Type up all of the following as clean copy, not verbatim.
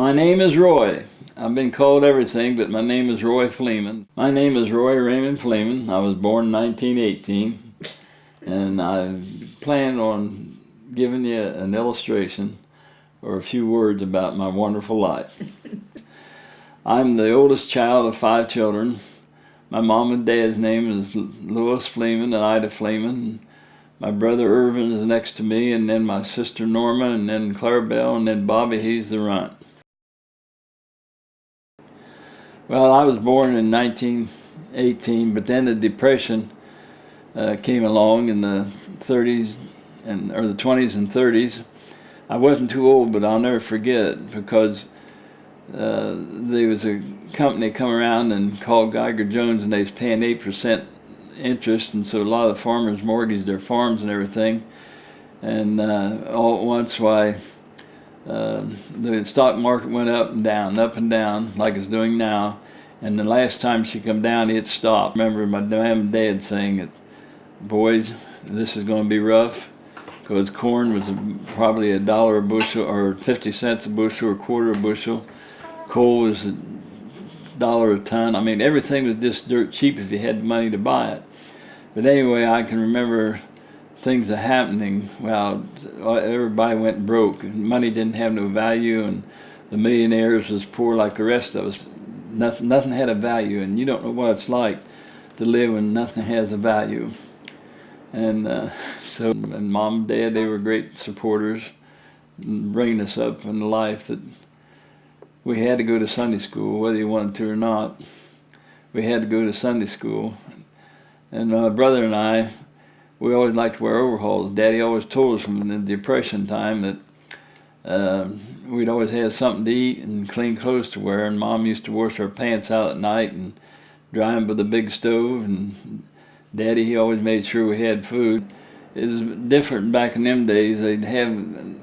My name is Roy. I've been called everything, but my name is Roy Fleeman. My name is Roy Raymond Fleeman. I was born in 1918, and I plan on giving you an illustration or a few words about my wonderful life. I'm the oldest child of 5 children. My mom and dad's name is Louis Fleeman and Ida Fleeman. My brother Irvin is next to me, and then my sister Norma, and then Clarabelle, and then Bobby, he's the runt. Well, I was born in 1918, but then the Depression came along in the 30s or the 20s and 30s. I wasn't too old, but I'll never forget it because there was a company come around and called Geiger Jones, and they was paying 8% interest, and so a lot of the farmers mortgaged their farms and everything. And all at once, the stock market went up and down, like it's doing now. And the last time she come down, it stopped. I remember my mom and dad saying that, boys, this is going to be rough, because corn was probably $1 a bushel, or 50 cents a bushel, or a quarter a bushel. Coal was $1 a ton. I mean, everything was just dirt cheap if you had the money to buy it. But anyway, I can remember things are happening. Well, everybody went broke. Money didn't have no value, and the millionaires was poor like the rest of us. Nothing had a value, and you don't know what it's like to live when nothing has a value. And and mom and dad, they were great supporters, bringing us up in the life that we had to go to Sunday school, whether you wanted to or not. We had to go to Sunday school. And my brother and I, we always liked to wear overalls. Daddy always told us from the Depression time that we'd always have something to eat and clean clothes to wear, and Mom used to wash our pants out at night and dry them by the big stove, and Daddy, he always made sure we had food. It was different back in them days. They'd have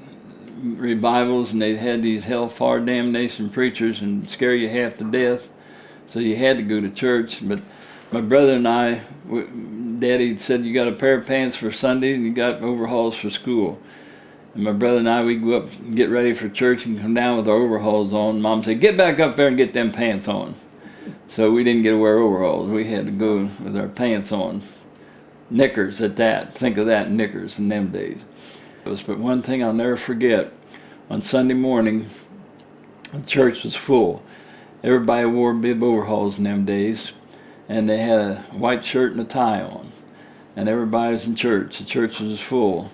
revivals, and they'd had these hellfire damnation preachers and scare you half to death, so you had to go to church. But my brother and I, Daddy said, you got a pair of pants for Sunday and you got overalls for school. And my brother and I, we'd go up and get ready for church and come down with our overalls on. Mom said, get back up there and get them pants on. So we didn't get to wear overalls. We had to go with our pants on. Knickers at that. Think of that, knickers in them days. But one thing I'll never forget, on Sunday morning, the church was full. Everybody wore bib overalls in them days, and they had a white shirt and a tie on. And everybody was in church. The church was full.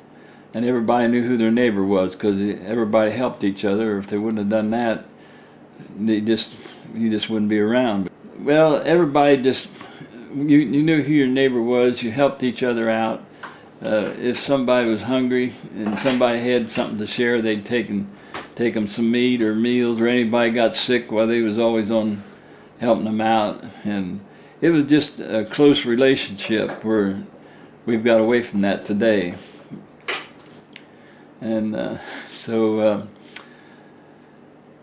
And everybody knew who their neighbor was, because everybody helped each other. If they wouldn't have done that, you just wouldn't be around. Well, everybody just, you knew who your neighbor was. You helped each other out. If somebody was hungry and somebody had something to share, they'd take them some meat or meals, or anybody got sick, while they was always on helping them out. And it was just a close relationship, where we've got away from that today. And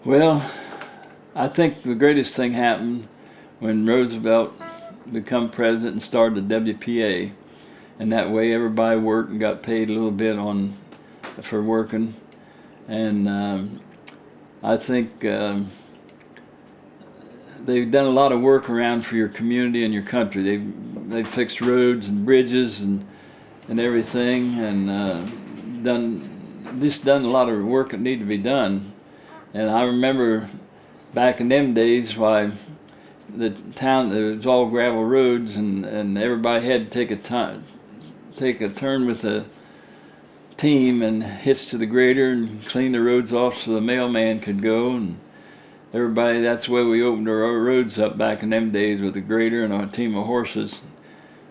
well, I think the greatest thing happened when Roosevelt became president and started the WPA, and that way everybody worked and got paid a little bit for working. And I think they've done a lot of work around for your community and your country. They've fixed roads and bridges and everything, and done a lot of work that needed to be done. And I remember back in them days, why the town, there was all gravel roads, and everybody had to take a turn with the team and hitch to the grader and clean the roads off so the mailman could go. And everybody, that's the way we opened our roads up back in them days, with a grader and a team of horses.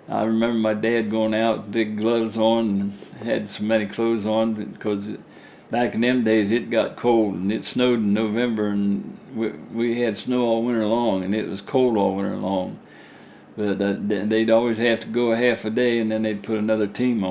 I remember my dad going out with big gloves on and had so many clothes on, because back in them days it got cold, and it snowed in November, and we had snow all winter long, and it was cold all winter long. But they'd always have to go a half a day, and then they'd put another team on.